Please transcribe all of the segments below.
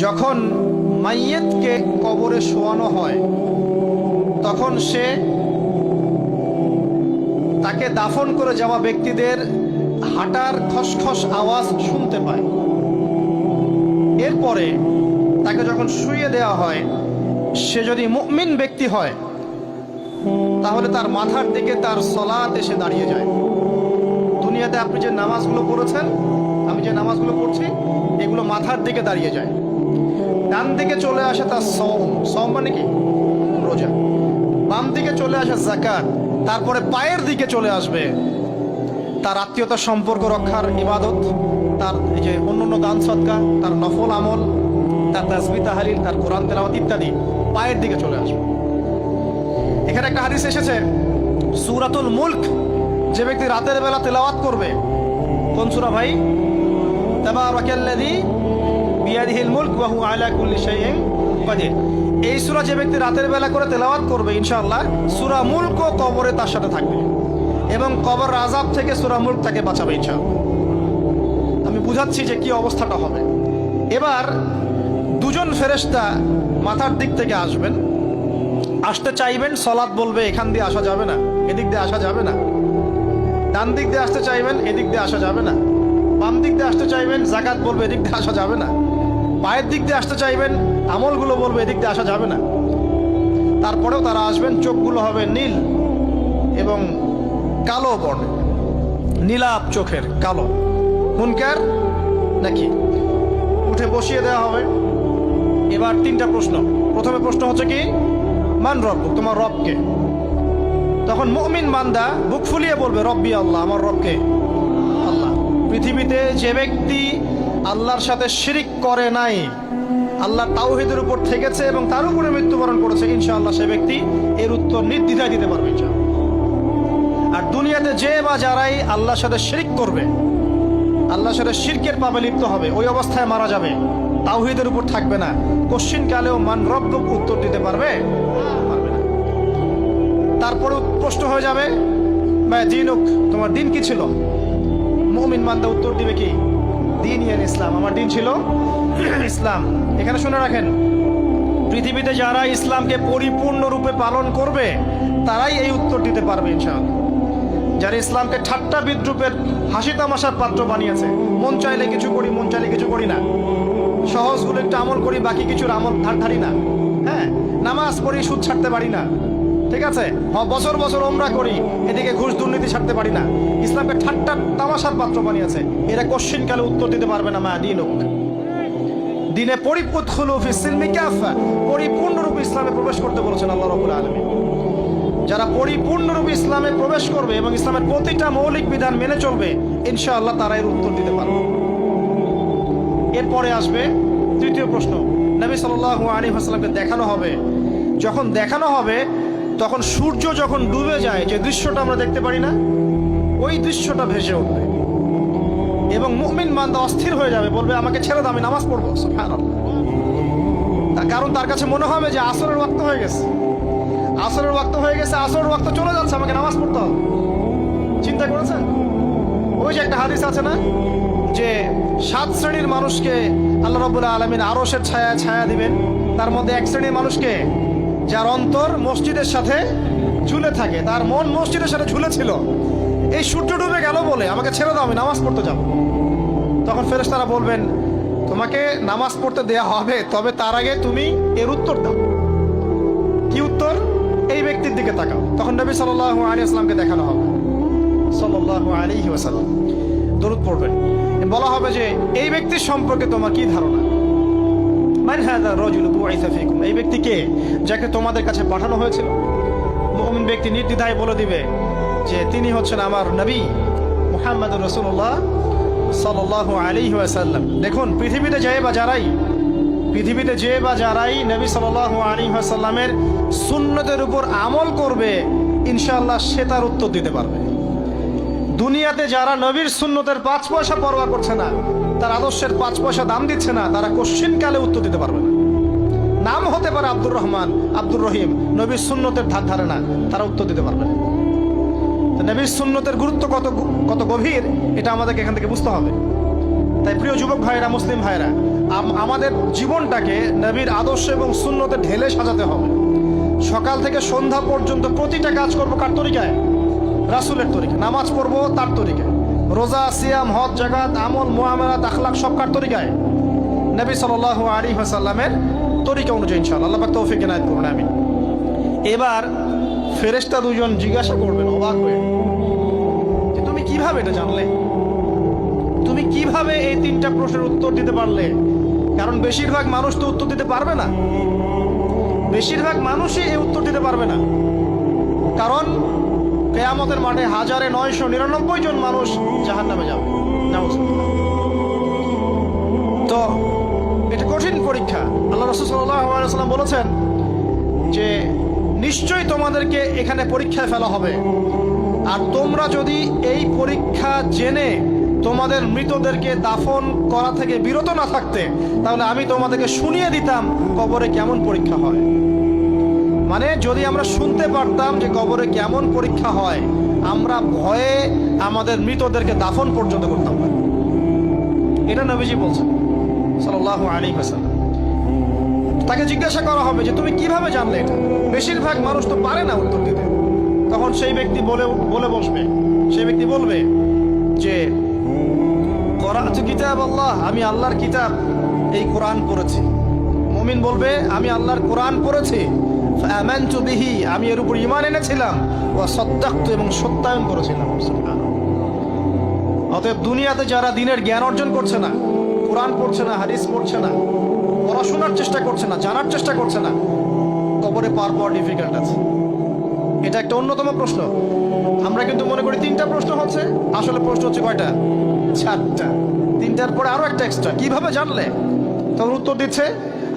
যখন মাইয়েতকে কবরে শোয়ানো হয় তখন সে তাকে দাফন করে যাওয়া ব্যক্তিদের হাঁটার খসখস আওয়াজ শুনতে পায়। এরপরে তাকে যখন শুইয়ে দেওয়া হয়, সে যদি মুমিন ব্যক্তি হয় তাহলে তার মাথার দিকে তার সলাত এসে দাঁড়িয়ে যায়। দুনিয়াতে আপনি যে নামাজগুলো পড়েছেন, আমি যে নামাজগুলো পড়ছি, এগুলো মাথার দিকে দাঁড়িয়ে যায়। ডান দিকে চলে আসে তার সওম মানে কি? রোজা। বাম দিকে চলে আসে যাকাত। তারপরে পায়ের দিকে চলে আসবে তার আত্মীয়তার সম্পর্ক রক্ষার ইবাদত, তার এই যে অন্যান্য দান সদকা, তার নফল আমল, তার তাসবিহ তাহলিল, তার কোরআন তেলাওয়াত ইত্যাদি পায়ের দিকে চলে আসবে। এখানে একটা হাদিস এসেছে, সূরাতুল মুলক যে ব্যক্তি রাতের বেলা তেলাওয়াত করবে, কোন সূরা ভাই? তাবারাকাল্লাযী বিয়াদিহিল মুলক ওয়া হুয়া আলা কুল্লি শাইইন কাদির। এই সূরা যে ব্যক্তি রাতের বেলা করে তেলাওয়াত করবে, ইনশাআল্লাহ সূরা মুলক কবরে তার সাথে থাকবে এবং কবর আযাব থেকে সূরা মুলক তাকে বাঁচাবে ইনশাআল্লাহ। আমি বুঝাচ্ছি যে কি অবস্থাটা হবে। এবার দুজন ফেরেশতা মাথার দিক থেকে আসবেন, আসতে চাইবেন, সালাত বলবে এখান দিয়ে আসা যাবে না, এদিক দিয়ে আসা যাবে না। ডান দিক দিয়ে আসতে চাইবেন, এদিক দিয়ে আসা যাবে না। বাম দিক দিয়ে আসতে চাইবেন, যাকাত বলবে এদিক দিয়ে আসা যাবে না। পায়ের দিক দিয়ে আসতে চাইবেন, আমলগুলো বলবে এদিক দিয়ে আসা যাবে না। তারপরেও তারা আসবেন, চোখগুলো হবে নীল এবং কালো বর্ণের, নীলাপ চোখের, কালো। মুনকার নাকি? উঠে বসিয়ে দেওয়া হবে। এবার তিনটা প্রশ্ন। প্রথমে প্রশ্ন হচ্ছে কি, মান রব্বুক, তোমার রবকে? তখন মুমিন বান্দা বুক ফুলিয়ে বলবে রব্বি আল্লাহ, আমার রবকে আল্লাহ। পৃথিবীতে যে ব্যক্তি আল্লাহর সাথে শিরিক করে নাই, আল্লাহ তাওহীদের উপর থেকেছে এবং তার উপরে মৃত্যুবরণ করেছে, ইনশাআল্লাহ সে ব্যক্তি এর উত্তর নির্দ্বিধায় দিতে পারবে ইনশাআল্লাহ। আর দুনিয়াতে যে বা যারাই আল্লাহর সাথে শিরিক করবে, আল্লাহর সাথে শিরকের পাপে লিপ্ত হবে, ওই অবস্থায় মারা যাবে, তাওহীদের উপর থাকবে না, কোশ্চিন কালেও মান রব্বুক উত্তর দিতে পারবে না। তারপরে প্রশ্ন হয়ে যাবে মা দীনুক, তোমার দিন কি ছিল? মুমিন বান্দা উত্তর দিবে কি? দিন ইয়াল ইসলাম, আমার দিন ছিল ইসলাম। এখানে শুনে রাখেন, পৃথিবীতে যারা ইসলামকে পরিপূর্ণরূপে পালন করবে তারাই এই উত্তর দিতে পারবে ইনশাআল্লাহ। যারা ইসলামকে ঠাট্টা বিদ্রুপের হাসি তামাশার পাত্র বানিয়েছে, মন চাইলে কিছু করি, মন চাইলে কিছু করি না, সহজগুলো একটু আমল করি, বাকি কিছুর আমল ধারি না, হ্যাঁ, নামাজ পড়ি, সুদ ছাড়তে পারি না, ঠিক আছে, বছর বছর ওমরা করি, এদিকে ঘুষ দুর্নীতি ছাড়তে পারি না, ইসলামকে ঠাট্টা তামাশার পাত্র বানিয়েছে, এরা কোশ্চিন কালে উত্তর দিতে পারবে না মা দীনুক। দিনে পরিপূর্ণরূপে ইসলামে প্রবেশ করতে বলেছেন আল্লাহ রাব্বুল আলামিন। যারা পরিপূর্ণরূপে ইসলামে প্রবেশ করবে এবং ইসলামের প্রতিটা মৌলিক বিধান মেনে চলবে, ইনশাআল্লাহ তারা এর উত্তর দিতে পারবে। এরপরে আসবে তৃতীয় প্রশ্ন। নবী সাল্লাল্লাহু আলাইহি ওয়াসাল্লামকে দেখানো হবে। যখন দেখানো হবে তখন সূর্য যখন ডুবে যায়, যে দৃশ্যটা আমরা দেখতে পারি না, ওই দৃশ্যটা ভেসে উঠবে এবং মুমিন বান্দা অস্থির হয়ে যাবে, বলবে আমাকে ছেড়ে দাও, আমি নামাজ পড়বো। সুবহানাল্লাহ। তার কারণ তার কাছে মনে হবে যে আসরের ওয়াক্ত হয়ে গেছে, আসরের ওয়াক্ত হয়ে গেছে, আসরের ওয়াক্ত চলে যাচ্ছে, আমাকে নামাজ পড়তে হবে। চিন্তা করেছেন? ওই যে একটা হাদিস আছে না, যে 7 শ্রেণীর মানুষকে আল্লাহ রাব্বুল আলামিন আরশের ছায়া দিবেন। তার মধ্যে এক শ্রেণীর মানুষকে, যার অন্তর মসজিদের সাথে ঝুলে থাকে, তার মন মসজিদের সাথে ঝুলে ছিল, এই সূর্য ডুবে গেল বলে আমাকে ছেড়ে দাও, আমি নামাজ পড়তে যাব। তখন ফেরেশতারা বলবেন তোমাকে নামাজ পড়তে দেয়া হবে, তবে তার আগে তুমি এর উত্তর দাও। কি উত্তর? এই ব্যক্তির দিকে তাকাও। তখন নবী সাল্লাল্লাহু আলাইহি ওয়াসাল্লামকে দেখানো হবে, সাল্লাল্লাহু আলাইহি ওয়াসাল্লাম দরুদ পড়বেন। বলা হবে যে এই ব্যক্তির সম্পর্কে তোমার কি ধারণা? মান হাযা রাজুলু বুইসা ফীকুম, এই ব্যক্তি কে, যাকে তোমাদের কাছে পাঠানো হয়েছিল? মুমিন ব্যক্তি নির্দ্বিধায় বলে দিবে যে তিনি হচ্ছেন আমার নবী মুহাম্মদুর রাসূলুল্লাহ সাল্লাল্লাহু আলাইহি ওয়াসাল্লাম। দেখুন, পৃথিবীতে যে বা যারাই নবী সাল্লাল্লাহু আলাইহি ওয়াসাল্লামের সুন্নতের উপর আমল করবে, ইনশাআল্লাহ সে তার উত্তর দিতে পারবে। দুনিয়াতে যারা নবীর সুন্নতের 5 পয়সা পরোয়া করছে না, তার আদর্শের 5 পয়সা দাম দিচ্ছে না, তারা কোশ্চিন কালে উত্তর দিতে পারবে না। নাম হতে পারে আব্দুর রহমান, আব্দুর রহিম, নবীর সুন্নতের ধার ধারে না, তারা উত্তর দিতে পারবে না। নবীর সুন্নতের গুরুত্ব কত গভীর, এটা আমাদেরকে এখান থেকে বুঝতে হবে। তাই প্রিয় যুবক ভাইরা, মুসলিম ভাইরা, আমাদের জীবনটাকে নবীর আদর্শ এবং সুন্নতে ঢেলে সাজাতে হবে। সকাল থেকে সন্ধ্যা পর্যন্ত প্রতিটা কাজ করবো কার তরিকায়? রাসূলের তরিকায়। নামাজ পড়বো তার তরিকায়, রোজা, সিয়াম, হজ, জাকাত, আমল, মুআমালাত, আখলাক সব কার তরিকায়? নবী সাল্লাল্লাহু আলাইহি ওয়াসাল্লামের তরিকা অনুযায়ী ইনশাআল্লাহ। আল্লাহ পাক তৌফিক এনায়েত করুন, আমিন। এবার ফেরেশতা দুজন জিজ্ঞাসা করবেন অবাক হয়ে, যে তুমি কিভাবে এটা জানলে? তুমি কিভাবে এই তিনটা প্রশ্নের উত্তর দিতে পারলে? কারণ বেশিরভাগ মানুষ তো উত্তর দিতে পারবে না, বেশিরভাগ মানুষই এই উত্তর দিতে পারবে না। কারণ কিয়ামতের মাঠে 1999 জন মানুষ জাহান্নামে যাবে। নাউজুবিল্লাহ। তো এটা কঠিন পরীক্ষা। আল্লাহ রাসূল সাল্লাল্লাহু আলাইহি ওয়াসাল্লাম বলেছেন যে নিশ্চয়ই তোমাদেরকে এখানে পরীক্ষায় ফেলা হবে, আর তোমরা যদি এই পরীক্ষা জেনে তোমাদের মৃতদেরকে দাফন করা থেকে বিরত না থাকতে, তাহলে আমি তোমাদেরকে শুনিয়ে দিতাম কবরে কেমন পরীক্ষা হয়। মানে যদি আমরা শুনতে পারতাম যে কবরে কেমন পরীক্ষা হয়, আমরা ভয়ে আমাদের মৃতদেরকে দাফন পর্যন্ত করতাম না। এটা নবীজি বলছেন সাল্লাল্লাহু আলাইহি ওয়াসাল্লাম। তাকে জিজ্ঞাসা করা হবে যে তুমি কিভাবে জানলে এটা? বেশিরভাগ মানুষ তো পারে না উত্তর দিতে। তখন সেই ব্যক্তি বলে বসবে, সেই ব্যক্তি বলবে যে করাতু কিতাব আল্লাহ, আমি আল্লাহর কিতাব এই কোরআন পড়েছি। মুমিন বলবে আমি আল্লাহর কোরআন পড়েছি, ফাআমানতু বিহি, আমি এর উপর ঈমান এনেছিলাম, ওয়া সাদ্দাকতু, এবং সত্যায়ন করেছিলাম। সুবহানাল্লাহ। অতএব দুনিয়াতে যারা দ্বীনের জ্ঞান অর্জন করছে না, কোরআন পড়ছে না, হাদিস পড়ছে না, পড়াশোনার চেষ্টা করছে না, জানার চেষ্টা করছে না, কবরে পার পাওয়া ডিফিকাল্ট আছে। এটা একটা অন্যতম প্রশ্ন। আমরা কিন্তু মনে করি তিনটা প্রশ্ন হচ্ছে, আসলে প্রশ্ন হচ্ছে কয়টা? 4টা। তিনটার পরে আরো একটা এক্সট্রা। কিভাবে জানলে? তখন উত্তর দিচ্ছে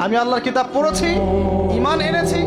আমি আল্লাহর কিতাব পড়েছি, ঈমান এনেছি,